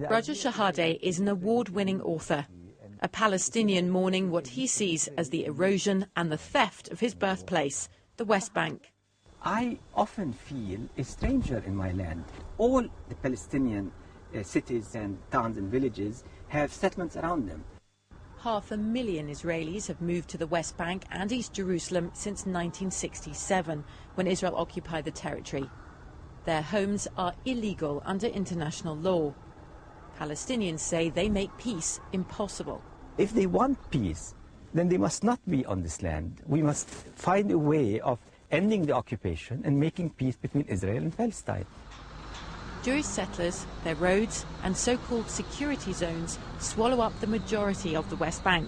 Raja Shahade is an award-winning author, a Palestinian mourning what he sees as the erosion and the theft of his birthplace, the West Bank. I often feel a stranger in my land. All the Palestinian cities and towns and villages have settlements around them. 500,000 Israelis have moved to the West Bank and East Jerusalem since 1967, when Israel occupied the territory. Their homes are illegal under international law. Palestinians say they make peace impossible. If they want peace, then they must not be on this land. We must find a way of ending the occupation and making peace between Israel and Palestine. Jewish settlers, their roads and so-called security zones swallow up the majority of the West Bank,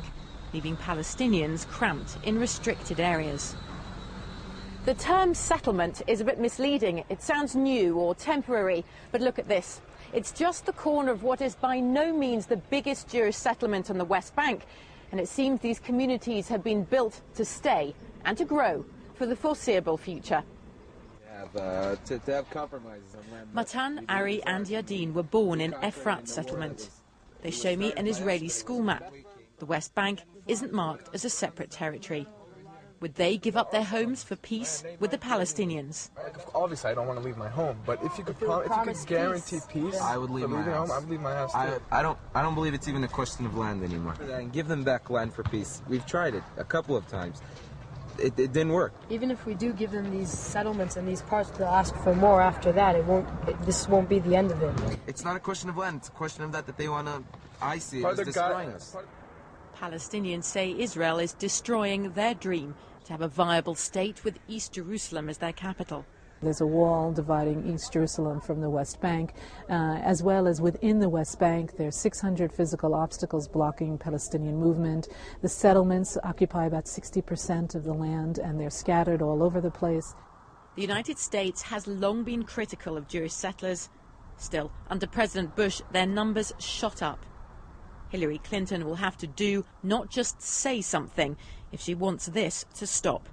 leaving Palestinians cramped in restricted areas. The term settlement is a bit misleading. It sounds new or temporary, but look at this. It's just the corner of what is by no means the biggest Jewish settlement on the West Bank, and it seems these communities have been built to stay and to grow for the foreseeable future. To have compromises on land. Matan, Ari and Yadin were born in Efrat settlement. They show me an Israeli school map. The West Bank isn't marked as a separate territory. Would they give up their homes for peace with the Palestinians? Obviously, I don't want to leave my home, but if you could guarantee peace, I would leave my house. I would leave my house too. I don't believe it's even a question of land anymore. And give them back land for peace. We've tried it a couple of times. It didn't work. Even if we do give them these settlements and these parts, they'll ask for more after that. This won't be the end of it. It's not a question of land. It's a question of that they want to. I see it as destroying us. Palestinians say Israel is destroying their dream to have a viable state with East Jerusalem as their capital. There's a wall dividing East Jerusalem from the West Bank, as well as within the West Bank there's 600 physical obstacles blocking Palestinian movement. The settlements occupy about 60% of the land and they're scattered all over the place. The United States has long been critical of Jewish settlers. Still, under President Bush, their numbers shot up. Hillary Clinton will have to do, not just say something, if she wants this to stop.